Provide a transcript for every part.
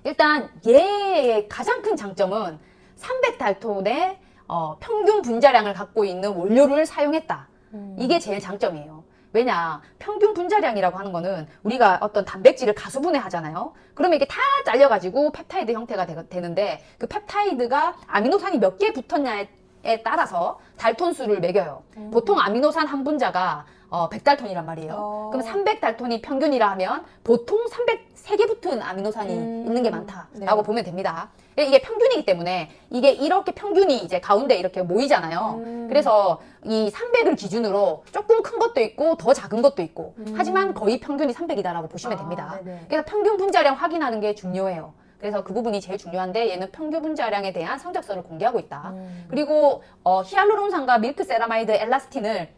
일단 얘의 가장 큰 장점은 300달톤의 평균 분자량을 갖고 있는 원료를 사용했다. 이게 제일 장점이에요. 왜냐, 평균 분자량이라고 하는 거는 우리가 어떤 단백질을 가수분해 하잖아요. 그러면 이게 다 잘려가지고 펩타이드 형태가 되는데 그 펩타이드가 아미노산이 몇 개 붙었냐에 따라서 달톤수를 매겨요. 보통 아미노산 한 분자가 100달톤이란 말이에요. 그럼 300달톤이 평균이라 하면 보통 303개 붙은 아미노산이 있는 게 많다라고 보면 됩니다. 이게 평균이기 때문에 이게 이렇게 평균이 이제 가운데 이렇게 모이잖아요. 그래서 이 300을 기준으로 조금 큰 것도 있고 더 작은 것도 있고 하지만 거의 평균이 300이다라고 보시면 됩니다. 그래서 평균 분자량 확인하는 게 중요해요. 그래서 그 부분이 제일 중요한데 얘는 평균 분자량에 대한 성적서를 공개하고 있다. 그리고 히알루론산과 밀크세라마이드 엘라스틴을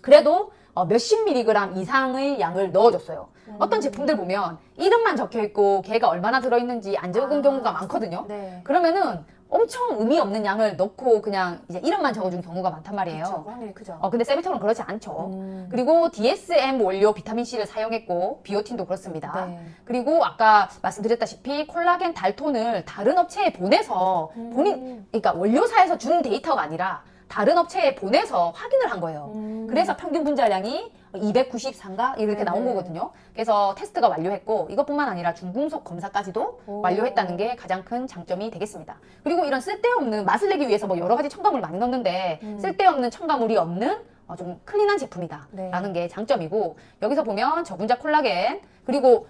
그래도 몇십 밀리그램 이상의 양을 넣어줬어요. 어떤 제품들 보면 이름만 적혀있고 걔가 얼마나 들어있는지 안 적은 경우가 많거든요. 그러면은 엄청 의미 없는 양을 넣고 그냥 이제 이름만 적어준 경우가 많단 말이에요. 그쵸, 확률이 크죠. 근데 세미톨은 그렇지 않죠. 그리고 DSM 원료 비타민C를 사용했고 비오틴도 그렇습니다. 그리고 아까 말씀드렸다시피 콜라겐 달톤을 다른 업체에 보내서 그러니까 원료사에서 준 데이터가 아니라 다른 업체에 보내서 확인을 한 거예요. 그래서 평균 분자량이 293가 이렇게 나온 거거든요. 그래서 테스트가 완료했고 이것뿐만 아니라 중금속 검사까지도 완료했다는 게 가장 큰 장점이 되겠습니다. 그리고 이런 쓸데없는 맛을 내기 위해서 뭐 여러 가지 첨가물을 많이 넣는데 쓸데없는 첨가물이 없는 좀 클린한 제품이다 라는 게 장점이고, 여기서 보면 저분자 콜라겐 그리고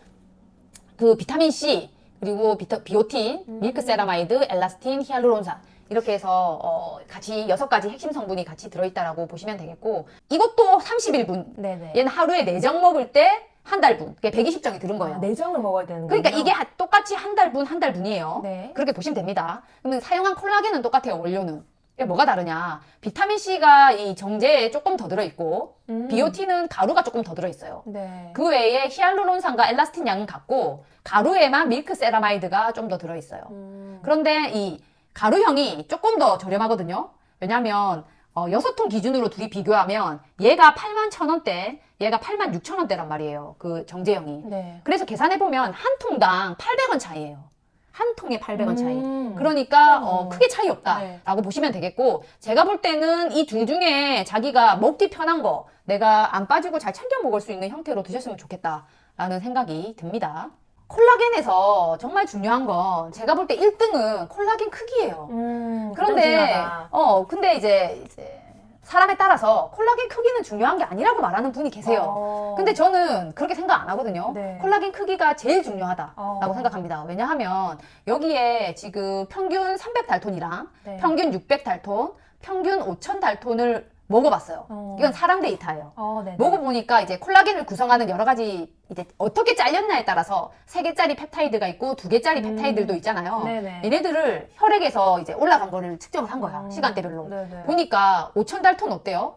그 비타민C 그리고 비오틴, 밀크세라마이드, 엘라스틴, 히알루론산 이렇게 해서 같이 6가지 핵심 성분이 같이 들어있다라고 보시면 되겠고, 이것도 31분. 얘는 하루에 4장 먹을 때 한 달분. 그게 120정이 들은 거예요. 4장을 먹어야 되는 거예요. 그러니까 이게 똑같이 한 달분이에요. 그렇게 보시면 됩니다. 그러면 사용한 콜라겐은 똑같아요, 원료는. 뭐가 다르냐? 비타민C가 이 정제에 조금 더 들어있고 비오틴은 가루가 조금 더 들어있어요. 그 외에 히알루론산과 엘라스틴 양은 같고 가루에만 밀크세라마이드가 좀 더 들어있어요. 그런데 이 가루형이 조금 더 저렴하거든요. 왜냐면 6통 기준으로 둘이 비교하면 얘가 81,000원대, 얘가 86,000원대란 말이에요. 그 정제형이. 그래서 계산해보면 한 통당 800원 차이예요. 한 통에 800원 차이. 그러니까 크게 차이 없다라고 보시면 되겠고, 제가 볼 때는 이 둘 중에 자기가 먹기 편한 거, 내가 안 빠지고 잘 챙겨 먹을 수 있는 형태로 드셨으면 좋겠다라는 생각이 듭니다. 콜라겐에서 정말 중요한 건 제가 볼 때 1등은 콜라겐 크기예요. 그런데 근데 이제 사람에 따라서 콜라겐 크기는 중요한 게 아니라고 말하는 분이 계세요. 근데 저는 그렇게 생각 안 하거든요. 콜라겐 크기가 제일 중요하다라고 생각합니다. 왜냐하면 여기에 지금 평균 300달톤이랑 평균 600달톤, 평균 5000달톤을 먹어봤어요. 이건 사람 데이터예요. 먹어보니까 이제 콜라겐을 구성하는 여러 가지 이제 어떻게 잘렸냐에 따라서 3개짜리 펩타이드가 있고 2개짜리 펩타이드도 있잖아요. 얘네들을 혈액에서 이제 올라간 거를 측정을 한 거야. 시간대별로. 보니까 5000달톤 어때요?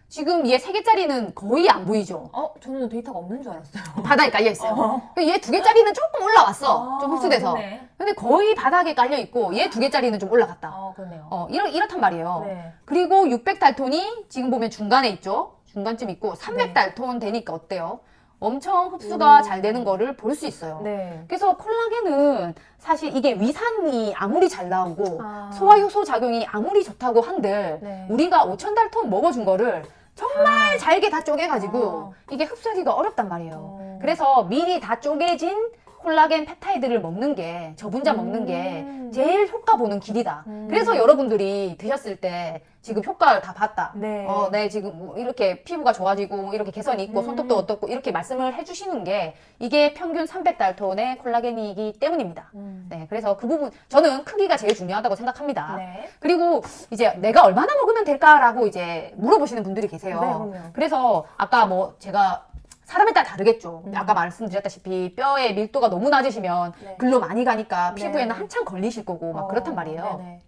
지금 얘 3개짜리는 거의 안 보이죠? 저는 데이터가 없는 줄 알았어요. 바닥에 깔려있어요. 얘 2개짜리는 조금 올라왔어. 좀 흡수돼서. 근데 거의 바닥에 깔려있고 얘 2개짜리는 좀 올라갔다. 그러네요. 이렇단 말이에요. 그리고 600달톤이 지금 보면 중간에 있죠? 중간쯤 있고 300달톤 되니까 어때요? 엄청 흡수가 잘 되는 거를 볼 수 있어요. 그래서 콜라겐은 사실 이게 위산이 아무리 잘 나오고 소화효소 작용이 아무리 좋다고 한들 우리가 5000달톤 먹어준 거를 정말 잘게 다 쪼개가지고 이게 흡수하기가 어렵단 말이에요. 그래서 미리 다 쪼개진 콜라겐 펩타이드를 먹는 게, 저분자 먹는 게 제일 효과 보는 길이다. 그래서 여러분들이 드셨을 때 지금 효과를 다 봤다. 네, 지금 뭐 이렇게 피부가 좋아지고 이렇게 개선이 있고 손톱도 어떻고 이렇게 말씀을 해주시는 게 이게 평균 300달톤의 콜라겐이기 때문입니다. 네, 그래서 그 부분 저는 크기가 제일 중요하다고 생각합니다. 그리고 이제 내가 얼마나 먹으면 될까라고 이제 물어보시는 분들이 계세요. 그래서 아까 뭐 제가 사람에 따라 다르겠죠. 아까 말씀드렸다시피 뼈의 밀도가 너무 낮으시면 글로 많이 가니까 피부에는 한참 걸리실 거고 막 그렇단 말이에요.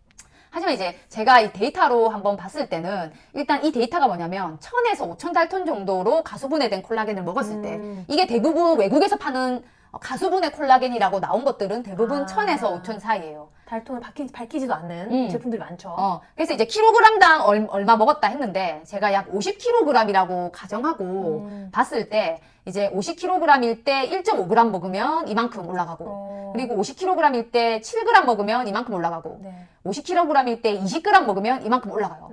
하지만 이제 제가 이 데이터로 한번 봤을 때는 일단 이 데이터가 뭐냐면 1000에서 5000달톤 정도로 가수분해된 콜라겐을 먹었을 때 이게 대부분 외국에서 파는 가수분해 콜라겐이라고 나온 것들은 대부분 1000에서 5000 사이예요. 달톤을 밝히지도 않는 제품들이 많죠. 그래서 이제 킬로그램당 얼마 먹었다 했는데 제가 약 50kg이라고 가정하고 봤을 때 이제 50kg일 때 1.5g 먹으면 이만큼 올라가고, 그리고 50kg일 때 7g 먹으면 이만큼 올라가고, 네. 50kg일 때 20g 먹으면 이만큼 올라가요.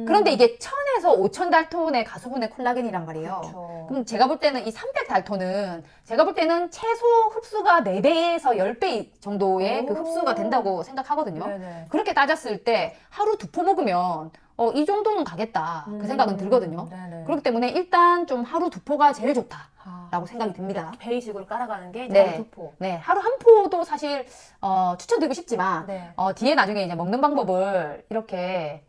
그런데 이게 1000에서 5000달톤의 가수분해 콜라겐이란 말이에요. 그렇죠. 그럼 제가 볼 때는 이 300달톤은 제가 볼 때는 최소 흡수가 4배에서 10배 정도의 그 오. 흡수가 된다고 생각하거든요. 네네. 그렇게 따졌을 때 하루 2포 먹으면 이 정도는 가겠다. 그 생각은 들거든요. 네네. 그렇기 때문에 일단 좀 하루 2포가 제일 좋다라고 아, 생각이 듭니다. 베이직으로 깔아가는 게 네. 하루 2포. 네, 하루 한 포도 사실 추천드리고 싶지만 네. 뒤에 나중에 이제 먹는 방법을 이렇게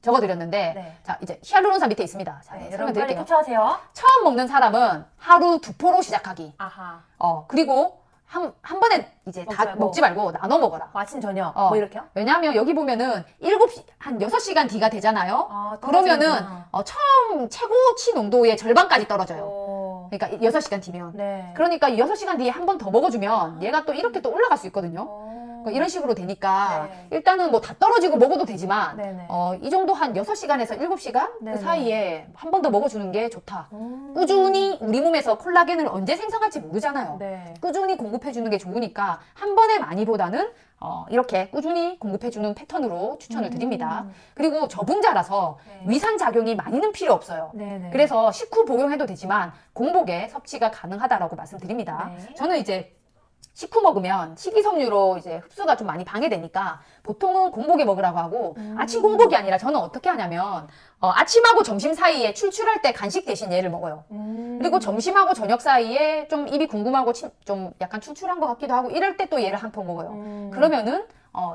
적어드렸는데 네. 자 이제 히알루론산 밑에 있습니다. 자, 네, 네, 여러분 빨리 설명드릴게요. 캡처하세요. 처음 먹는 사람은 하루 2포로 시작하기. 아하. 그리고 한 번에 이제 다 말고. 먹지 말고 나눠 먹어라. 아침 저녁 어. 뭐 이렇게요? 왜냐하면 여기 보면은 7시, 한 6시간 뒤가 되잖아요. 아, 그러면은 떨어지는구나. 처음 최고치 농도의 절반까지 떨어져요. 오. 그러니까 6시간 뒤면. 네. 그러니까 6시간 뒤에 한 번 더 먹어주면 얘가 또 이렇게 또 올라갈 수 있거든요. 오. 이런 식으로 되니까 네. 일단은 뭐 다 떨어지고 먹어도 되지만 네네. 이 정도 한 6시간에서 7시간 그 네네. 사이에 한 번 더 먹어주는 게 좋다. 음. 꾸준히 우리 몸에서 콜라겐을 언제 생성할지 모르잖아요. 네. 꾸준히 공급해주는 게 좋으니까 한 번에 많이보다는 이렇게 꾸준히 공급해주는 패턴으로 추천을 드립니다. 그리고 저분자라서 네. 위산작용이 많이는 필요 없어요. 네네. 그래서 식후 복용해도 되지만 공복에 섭취가 가능하다라고 말씀드립니다. 네. 저는 이제 식후 먹으면 식이섬유로 이제 흡수가 좀 많이 방해되니까 보통은 공복에 먹으라고 하고 아침 공복이 아니라 저는 어떻게 하냐면 아침하고 점심 사이에 출출할 때 간식 대신 얘를 먹어요. 그리고 점심하고 저녁 사이에 좀 입이 궁금하고 좀 약간 출출한 것 같기도 하고 이럴 때 또 얘를 한 번 먹어요. 그러면은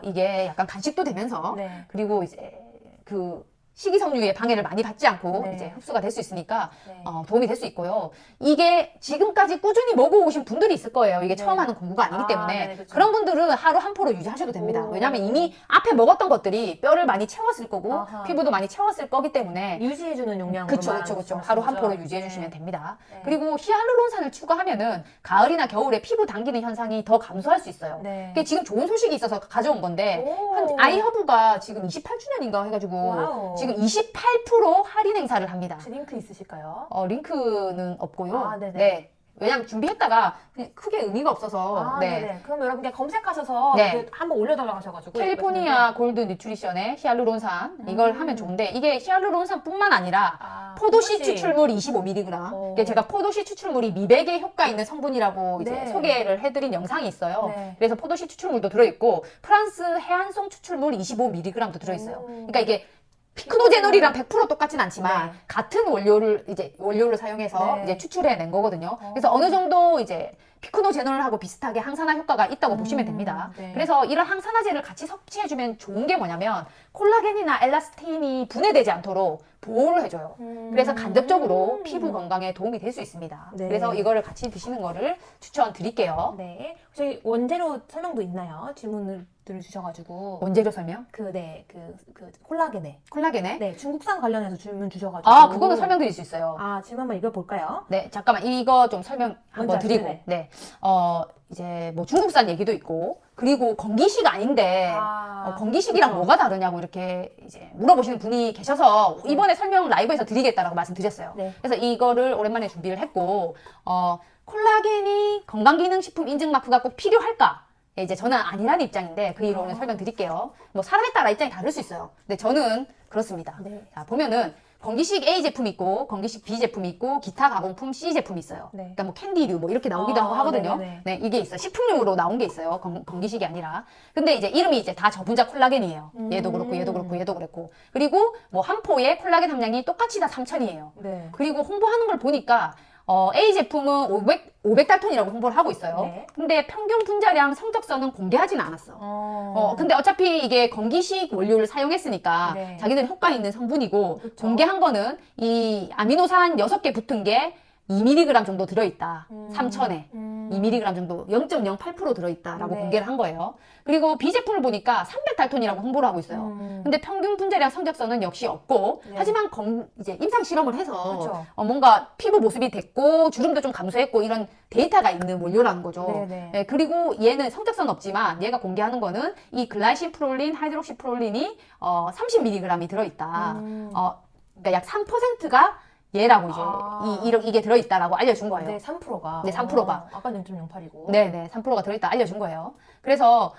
이게 약간 간식도 되면서 네. 그리고 이제 그 식이섬유의 방해를 많이 받지 않고 네. 이제 흡수가 될 수 있으니까 네. 도움이 될 수 있고요. 이게 지금까지 꾸준히 먹어오신 분들이 있을 거예요. 이게 네. 처음 하는 공부가 아니기 아, 때문에 네네, 그쵸. 그런 분들은 하루 한 포로 유지하셔도 됩니다. 오. 왜냐하면 이미 앞에 먹었던 것들이 뼈를 많이 채웠을 거고 아하. 피부도 많이 채웠을 거기 때문에 유지해주는 용량으로 그쵸. 하루 한 포로 유지해 주시면 됩니다. 네. 그리고 히알루론산을 추가하면은 가을이나 겨울에 피부 당기는 현상이 더 감소할 수 있어요. 네. 그게 지금 좋은 소식이 있어서 가져온 건데 오. 아이허브가 지금 28주년인가 해가지고 와우. 지금 28% 할인 행사를 합니다. 혹시 링크 있으실까요? 링크는 없고요. 아, 네네. 네. 왜냐면 준비했다가 그냥 크게 의미가 없어서 아, 네. 네네. 그럼 여러분 그냥 검색하셔서 네. 한번 올려달라고 하셔가지고. 캘리포니아 골드 뉴트리션의 히알루론산 이걸 하면 좋은데 이게 히알루론산뿐만 아니라 포도씨 추출물 25mg. 이게 제가 포도씨 추출물이 미백에 효과 있는 성분이라고 이제 네. 소개를 해드린 영상이 있어요. 네. 그래서 포도씨 추출물도 들어있고 프랑스 해안송 추출물 25mg도 들어있어요. 그러니까 이게 피크노제놀이랑 100% 똑같진 않지만 네. 같은 원료를 사용해서 네. 이제 추출해낸 거거든요. 그래서 어느 정도 이제 피크노제놀하고 비슷하게 항산화 효과가 있다고 보시면 됩니다. 네. 그래서 이런 항산화제를 같이 섭취해주면 좋은 게 뭐냐면 콜라겐이나 엘라스틴이 분해되지 않도록 보호를 해줘요. 그래서 간접적으로 피부 건강에 도움이 될 수 있습니다. 네. 그래서 이거를 같이 드시는 거를 추천드릴게요. 네. 혹시 원재료 설명도 있나요? 질문을 주셔가지고. 원재료 설명? 그 콜라겐에. 콜라겐에? 네. 중국산 관련해서 질문 주셔가지고. 아, 그거는 설명드릴 수 있어요. 질문 한번 읽어볼까요? 네, 잠깐만 이거 좀 설명 한번 먼저 드리고, 네네. 네, 이제 뭐 중국산 얘기도 있고, 그리고 건기식 아닌데 건기식이랑 그쵸. 뭐가 다르냐고 이렇게 이제 물어보시는 분이 계셔서 이번에 설명 라이브에서 드리겠다라고 말씀드렸어요. 네. 그래서 이거를 오랜만에 준비를 했고, 콜라겐이 건강기능식품 인증 마크가 꼭 필요할까? 예, 이제 저는 아니라는 입장인데 그 이유를 오늘 설명드릴게요. 뭐 사람에 따라 입장이 다를 수 있어요. 근데 저는 그렇습니다. 네. 자, 보면은 건기식 A 제품이 있고 건기식 B 제품이 있고 기타 가공품 C 제품이 있어요. 네. 그러니까 뭐 캔디류 뭐 이렇게 나오기도 하고 하거든요. 네네네. 네, 이게 있어요. 식품용으로 나온 게 있어요. 건기식이 아니라. 근데 이제 이름이 이제 다 저분자 콜라겐이에요. 얘도 그렇고 얘도 그렇고 얘도 그렇고. 그리고 뭐 한 포에 콜라겐 함량이 똑같이 다 3000이에요. 네. 그리고 홍보하는 걸 보니까 A 제품은 500달톤이라고 홍보를 하고 있어요. 네. 근데 평균 분자량 성적서는 공개하진 않았어. 근데 어차피 이게 건기식 원료를 사용했으니까 네. 자기들 효과 있는 성분이고 그쵸. 공개한 거는 이 아미노산 6개 붙은 게 2mg 정도 들어있다. 3000에 2mg 정도 0.08% 들어있다라고 네. 공개를 한 거예요. 그리고 B 제품을 보니까 300달톤이라고 홍보를 하고 있어요. 근데 평균 분자량 성적서는 역시 없고 네. 하지만 이제 임상 실험을 해서 그쵸. 뭔가 피부 모습이 됐고 주름도 좀 감소했고 이런 데이터가 있는 원료라는 거죠. 네네. 네, 그리고 얘는 성적서는 없지만 얘가 공개하는 거는 이 글라이신 프롤린, 하이드록시 프롤린이 30mg이 들어있다. 그러니까 약 3%가 얘라고 이제 아. 이게 들어있다라고 알려준 거예요. 네, 3%가. 네, 3%가. 아까 0.08이고. 네네, 3%가 들어있다 알려준 거예요. 그래서,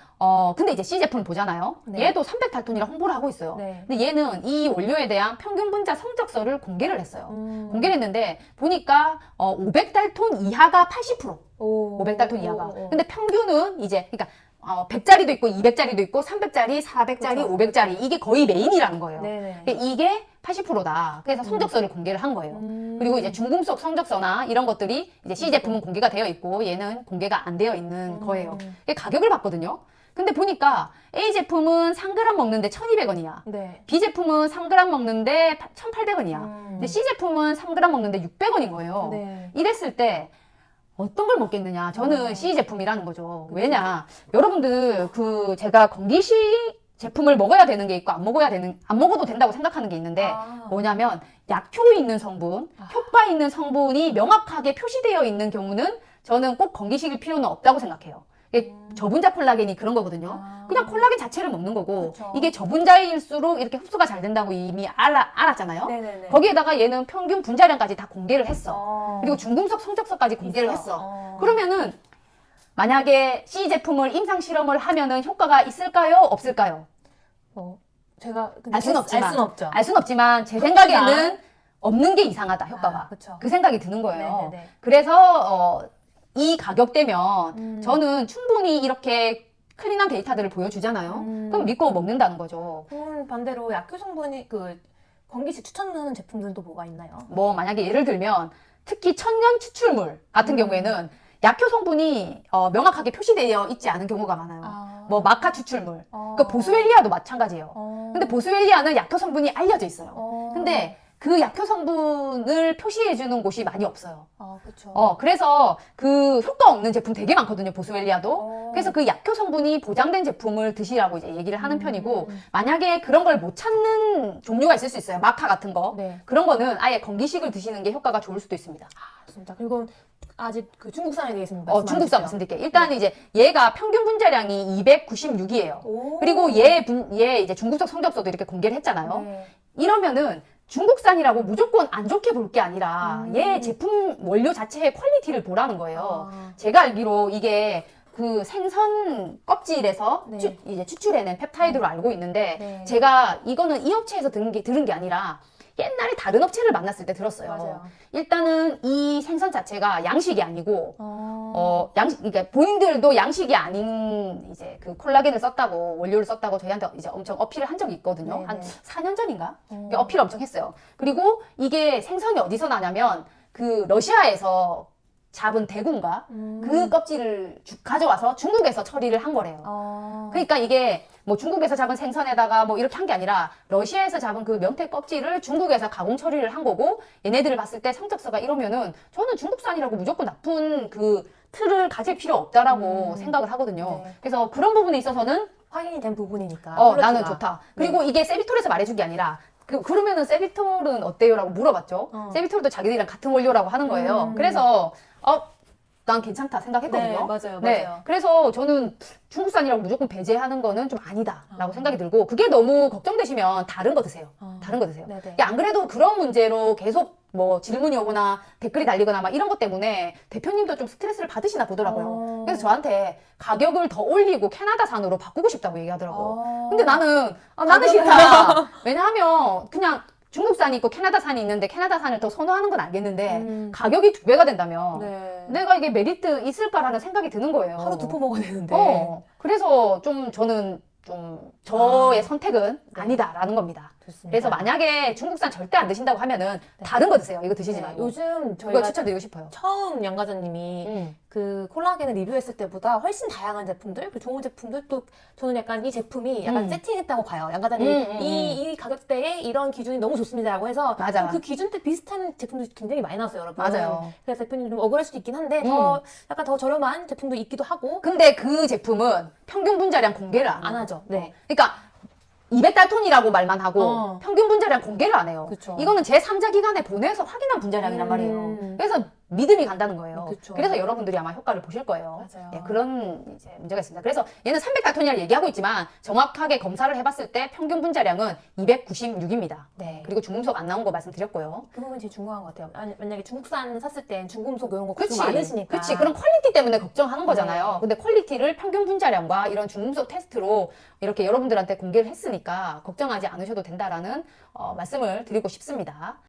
근데 이제 C 제품을 보잖아요. 네. 얘도 300달톤이라 홍보를 하고 있어요. 네. 근데 얘는 이 원료에 대한 평균 분자 성적서를 공개를 했어요. 공개를 했는데, 보니까, 500달톤 이하가 80%. 500달톤 이하가. 근데 평균은 이제, 그러니까, 100짜리도 있고, 200짜리도 있고, 300짜리, 400짜리, 그렇죠. 500짜리. 이게 거의 메인이라는 거예요. 네네. 그러니까 이게 80%다. 그래서 성적서를 공개를 한 거예요. 그리고 이제 중금속 성적서나 이런 것들이 이제 C 제품은 공개가 되어 있고 얘는 공개가 안 되어 있는 거예요. 이게 가격을 봤거든요. 근데 보니까 A 제품은 3g 먹는데 1,200원이야. 네. B 제품은 3g 먹는데 1,800원이야. 근데 C 제품은 3g 먹는데 600원인 거예요. 네. 이랬을 때 어떤 걸 먹겠느냐? 저는 C 제품이라는 거죠. 왜냐? 여러분들 제가 건기식 제품을 먹어야 되는 게 있고 안 먹어도 된다고 생각하는 게 있는데 뭐냐면 약효 있는 성분, 효과 있는 성분이 명확하게 표시되어 있는 경우는 저는 꼭 건기식일 필요는 없다고 생각해요. 이게 저분자 콜라겐이 그런 거거든요. 그냥 콜라겐 자체를 먹는 거고 그쵸. 이게 저분자일수록 이렇게 흡수가 잘 된다고 이미 알았잖아요. 네네네. 거기에다가 얘는 평균 분자량까지 다 공개를 했어. 그리고 중금속 성적서까지 공개를 했어. 그러면은 만약에 C 제품을 임상 실험을 하면은 효과가 있을까요? 없을까요? 제가 알 수는 없지만. 알 수는 없죠. 알 수는 없지만 제 생각에는 없는 게 이상하다, 효과가. 그쵸. 그 생각이 드는 거예요. 네네네. 그래서 이 가격대면 저는 충분히 이렇게 클린한 데이터들을 보여주잖아요. 그럼 믿고 먹는다는 거죠. 반대로 약효 성분이 건기식 추천하는 제품들도 뭐가 있나요? 뭐 만약에 예를 들면 특히 천연 추출물 같은 경우에는 약효 성분이 명확하게 표시되어 있지 않은 경우가 많아요. 뭐 마카 추출물, 그 보스웰리아도 마찬가지예요. 근데 보스웰리아는 약효 성분이 알려져 있어요. 근데 그 약효 성분을 표시해주는 곳이 많이 없어요. 그렇죠. 그래서 그 효과 없는 제품 되게 많거든요, 보스웰리아도. 그래서 그 약효 성분이 보장된 제품을 드시라고 이제 얘기를 하는 편이고, 만약에 그런 걸 못 찾는 종류가 있을 수 있어요. 마카 같은 거. 네. 그런 거는 아예 건기식을 드시는 게 효과가 좋을 수도 있습니다. 좋습니다. 그리고 아직 중국산에 대해서 중국산 말씀드릴게요. 일단 이제 얘가 평균 분자량이 296이에요. 그리고 얘 이제 중국적 성적서도 이렇게 공개를 했잖아요. 네. 이러면은 중국산이라고 무조건 안 좋게 볼 게 아니라 얘 제품 원료 자체의 퀄리티를 보라는 거예요. 제가 알기로 이게 그 생선 껍질에서 네. 이제 추출해낸 펩타이드로 알고 있는데 네. 제가 이거는 이 업체에서 들은 게 아니라 옛날에 다른 업체를 만났을 때 들었어요. 맞아요. 일단은 이 생선 자체가 양식이 아니고 그러니까 본인들도 양식이 아닌 이제 그 콜라겐을 썼다고 원료를 썼다고 저희한테 이제 엄청 어필을 한 적이 있거든요. 네네. 한 4년 전인가? 어필을 엄청 했어요. 그리고 이게 생선이 어디서 나냐면 그 러시아에서 잡은 대구인가? 그 껍질을 가져와서 중국에서 처리를 한 거래요. 그러니까 이게 뭐 중국에서 잡은 생선에다가 뭐 이렇게 한 게 아니라 러시아에서 잡은 그 명태 껍질을 중국에서 가공 처리를 한 거고 얘네들을 봤을 때 성적서가 이러면은 저는 중국산이라고 무조건 나쁜 그 틀을 가질 필요 없다라고 생각을 하거든요. 네. 그래서 그런 부분에 있어서는 확인이 된 부분이니까. 나는 좋다. 그리고 이게 세비톨에서 말해준 게 아니라 그러면은 세비톨은 어때요? 라고 물어봤죠. 세비톨도 자기들이랑 같은 원료라고 하는 거예요. 그래서 난 괜찮다 생각했거든요. 네, 맞아요. 그래서 저는 중국산이라고 무조건 배제하는 거는 좀 아니다라고 생각이 들고 그게 너무 걱정되시면 다른 거 드세요. 다른 거 드세요. 네네. 안 그래도 그런 문제로 계속 뭐 질문이 오거나 댓글이 달리거나 막 이런 것 때문에 대표님도 좀 스트레스를 받으시나 보더라고요. 그래서 저한테 가격을 더 올리고 캐나다산으로 바꾸고 싶다고 얘기하더라고요. 근데 나는 싫다. 왜냐하면 그냥 중국산이 있고 캐나다산이 있는데 캐나다산을 더 선호하는 건 알겠는데 가격이 2배가 된다면 내가 이게 메리트 있을까라는 생각이 드는 거예요. 하루 2포 먹어야 되는데. 그래서 저는 저의 선택은 아니다라는 겁니다. 좋습니다. 그래서 만약에 중국산 절대 안 드신다고 하면은 다른 거 드세요. 이거 드시지 말고. 요즘 이거 저희가 추천드리고 싶어요. 처음 양과장님이 그 콜라겐을 리뷰했을 때보다 훨씬 다양한 제품들, 그 좋은 제품들 또 저는 약간 이 제품이 약간 세팅했다고 봐요. 양과장님이 이 가격대에 이런 기준이 너무 좋습니다라고 해서 맞아. 그 기준대 비슷한 제품도 굉장히 많이 나왔어요, 여러분. 맞아요. 그래서 대표님 좀 억울할 수도 있긴 한데 약간 더 저렴한 제품도 있기도 하고. 근데 그 제품은 평균 분자량 공개를 안 하죠. 네. 그러니까 200달톤이라고 말만 하고 평균 분자량 공개를 안 해요. 그쵸. 이거는 제3자 기관에 보내서 확인한 분자량이란 말이에요. 그래서 믿음이 간다는 거예요. 그쵸. 그래서 여러분들이 아마 효과를 보실 거예요. 맞아요. 예, 그런 이제 문제가 있습니다. 그래서 얘는 300달토니아를 얘기하고 있지만 정확하게 검사를 해봤을 때 평균 분자량은 296입니다. 네. 그리고 중금속 안 나온 거 말씀드렸고요. 그 부분이 제일 중요한 것 같아요. 아니, 만약에 중국산 샀을 땐 중금속 이런 거 그치, 걱정 많으시니까. 그치. 그런 퀄리티 때문에 걱정하는 거잖아요. 네. 근데 퀄리티를 평균 분자량과 이런 중금속 테스트로 이렇게 여러분들한테 공개를 했으니까 걱정하지 않으셔도 된다라는 말씀을 드리고 싶습니다.